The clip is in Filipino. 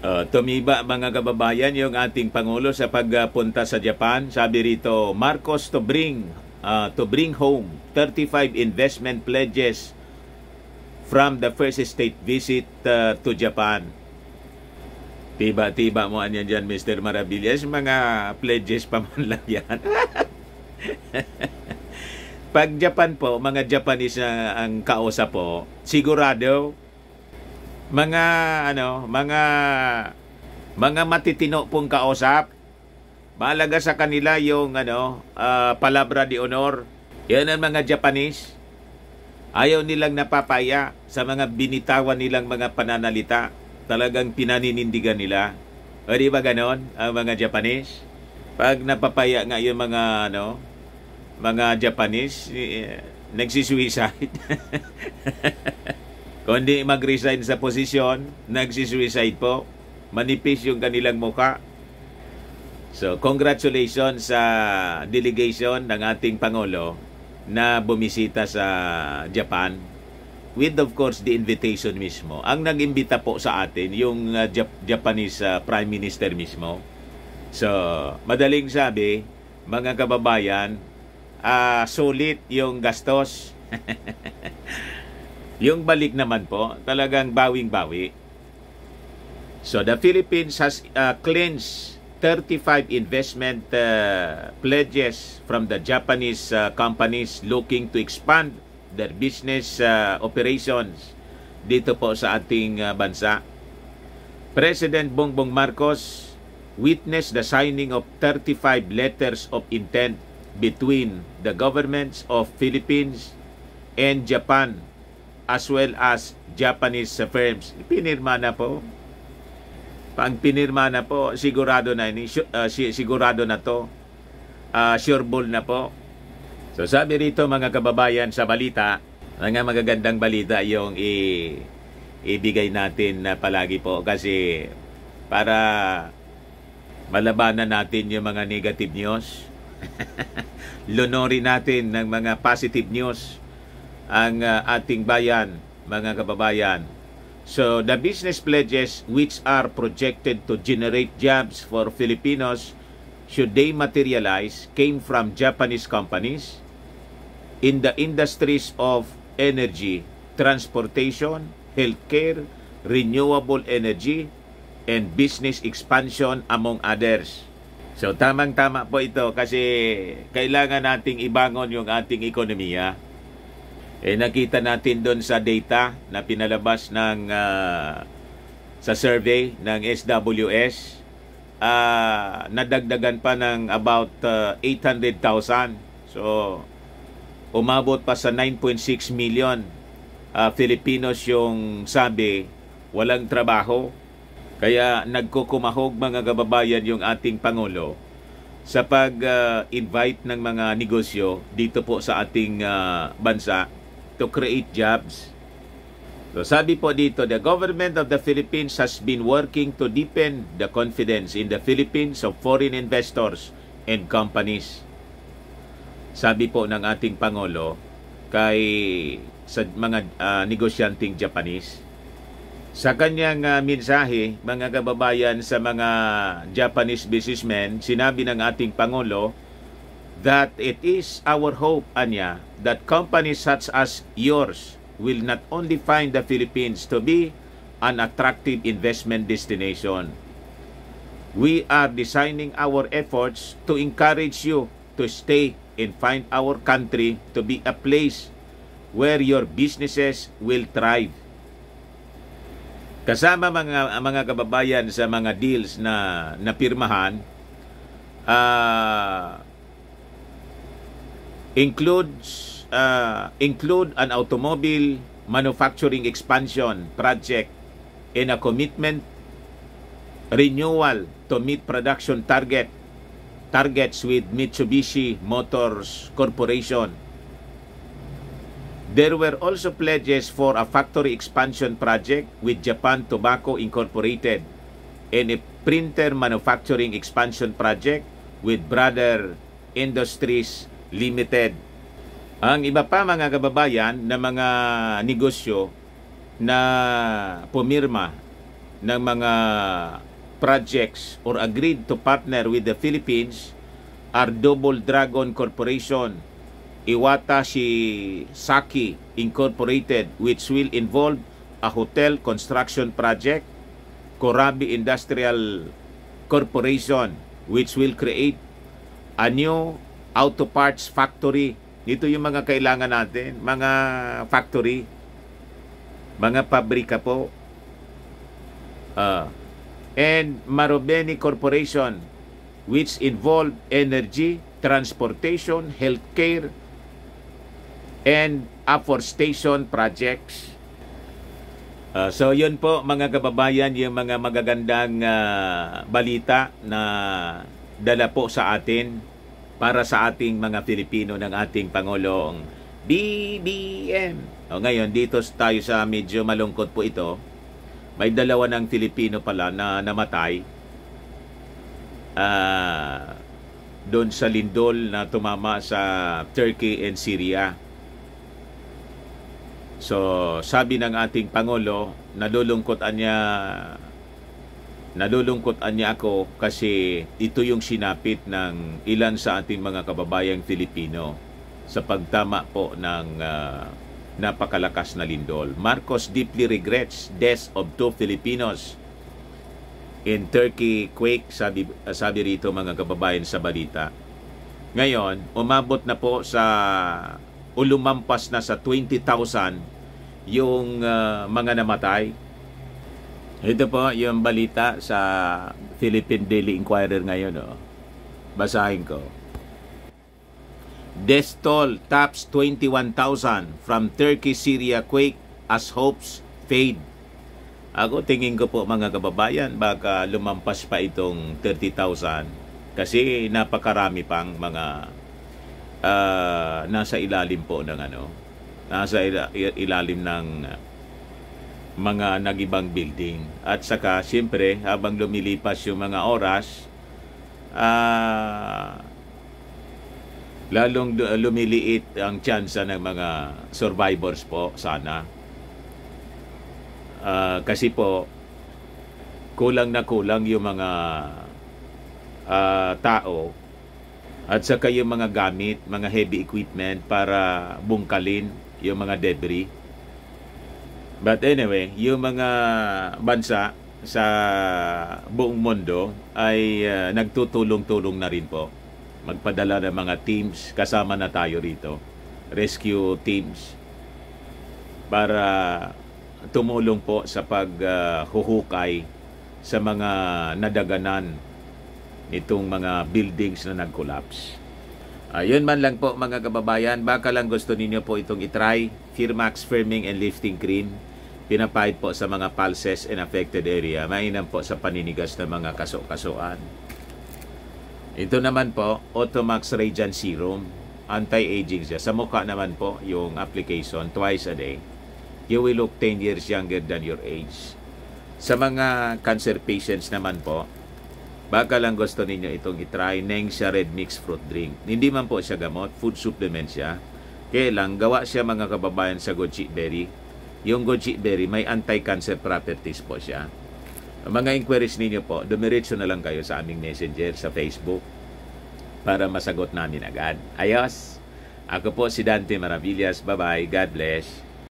Tumiba mga kababayan yung ating Pangulo sa pagpunta sa Japan. Sabi rito, Marcos to bring home 35 investment pledges from the first state visit to Japan. Tiba-tiba mo anyan dyan, Mr. Maravillas. Mga pledges pa man lang yan. Pag Japan po, mga Japanese na ang kausap po, sigurado mga matitino pong kausap. Mahalaga sa kanila yung palabra de honor. Yan ang mga Japanese. Ayaw nilang napapaya sa mga binitawan nilang mga pananalita. Talagang pinaninindigan nila. O di ba ganon ang mga Japanese? Pag napapaya nga yung mga Japanese, nagsisuicide. Kundi mag-resign sa posisyon, nagsisuicide po. Manipis yung kanilang muka. So, congratulations sa delegation ng ating Pangulo na bumisita sa Japan. With, of course, the invitation mismo. Ang nag-imbita po sa atin, yung Japanese Prime Minister mismo. So, madaling sabi, mga kababayan, sulit yung gastos. Yung balik naman po, talagang bawing-bawi. So, the Philippines has cleansed 35 investment pledges from the Japanese companies looking to expand their business operations dito po sa ating bansa. President Bongbong Marcos witnessed the signing of 35 letters of intent between the governments of Philippines and Japan as well as Japanese firms. Pinirma na po. Pag pinirma na po, sigurado na sigurado na to. Sure ball na po. So sabi rito mga kababayan sa balita, mga magagandang balita yung ibigay natin na palagi po kasi para malabanan natin yung mga negative news. Lunorin natin ng mga positive news ang ating bayan, mga kababayan. So, the business pledges which are projected to generate jobs for Filipinos should they materialize came from Japanese companies in the industries of energy, transportation, healthcare, renewable energy, and business expansion among others. So, tamang-tama po ito kasi kailangan nating ibangon yung ating ekonomiya. Nakita natin doon sa data na pinalabas ng sa survey ng SWS, nadagdagan pa ng about 800,000. So, umabot pa sa 9.6 million Filipinos yung sabi walang trabaho. Kaya nagkukumahog mga kababayan yung ating Pangulo sa pag-invite ng mga negosyo dito po sa ating bansa to create jobs. So sabi po dito, the government of the Philippines has been working to deepen the confidence in the Philippines of foreign investors and companies. Sabi po ng ating Pangulo sa mga negosyanteng Japanese. Sa kanyang mensahe, mga kababayan, sa mga Japanese businessmen, sinabi ng ating Pangulo that it is our hope, anya, that companies such as yours will not only find the Philippines to be an attractive investment destination. We are designing our efforts to encourage you to stay and find our country to be a place where your businesses will thrive. Kasama mga kababayan sa mga deals na napirmahan, include an automobile manufacturing expansion project and a commitment renewal to meet production targets with Mitsubishi Motors Corporation. There were also pledges for a factory expansion project with Japan Tobacco Incorporated and a printer manufacturing expansion project with Brother Industries Limited. Ang iba pa mga kababayan na mga negosyo na pumirma ng mga projects or agreed to partner with the Philippines are Double Dragon Corporation, Iwata Saki Incorporated, which will involve a hotel construction project, Corabi Industrial Corporation, which will create a new auto parts factory. Dito yung mga kailangan natin, mga factory, mga pabrika po. And Marubeni Corporation, which involve energy, transportation, healthcare, and afforestation projects. So yun po mga kababayan, yung mga magagandang balita na dala po sa atin para sa ating mga Pilipino ng ating Pangulong BBM. Ngayon, dito tayo sa medyo malungkot po ito. May dalawa ng Filipino pala na namatay doon sa lindol na tumama sa Turkey and Syria. So, sabi ng ating Pangulo, nalulungkot niya ako kasi ito yung sinapit ng ilan sa ating mga kababayang Filipino sa pagtama po ng napakalakas na lindol. Marcos deeply regrets death of 2 Filipinos in Turkey quake, sabi rito mga kababayan sa balita. Ngayon, umabot na po sa lumampas na sa 20,000 yung mga namatay. Ito po yung balita sa Philippine Daily Inquirer ngayon. Basahin ko. Death toll tops 21,000 from Turkey-Syria quake as hopes fade. Ako tingin ko po mga kababayan, baka lumampas pa itong 30,000 kasi napakarami pang mga nasa ilalim po ng nasa ilalim ng mga nagibang building. At saka siyempre habang lumilipas yung mga oras, lalong lumiliit ang tsansa ng mga survivors po sana. Kasi po kulang na kulang yung mga tao at saka yung mga gamit, mga heavy equipment para bungkalin yung mga debris. But anyway, yung mga bansa sa buong mundo ay nagtutulong-tulong na rin po. Magpadala ng mga teams, kasama na tayo rito, rescue teams, para tumulong po sa paghuhukay sa mga nadaganan nitong mga buildings na nag-collapse. Yun man lang po mga kababayan, baka lang gusto ninyo po itong itry. Firmax Firming and Lifting Cream, pinapahid po sa mga pulses and affected area. Mainam po sa paninigas ng mga kaso-kasuan. Ito naman po, Automax Radiant Serum, anti-aging siya. Sa mukha naman po yung application twice a day. You will look 10 years younger than your age. Sa mga cancer patients naman po, baka lang gusto ninyo itong itry, Nengxia Red Mix Fruit Drink. Hindi man po siya gamot, food supplement siya. Kaya lang, gawa siya mga kababayan sa goji berry. Yung goji berry, may anti-cancer properties po siya. Mga inquiries ninyo po, dumiretso na lang kayo sa aming messenger sa Facebook para masagot namin agad. Ayos! Ako po si Dante Maravillas. Bye-bye. God bless.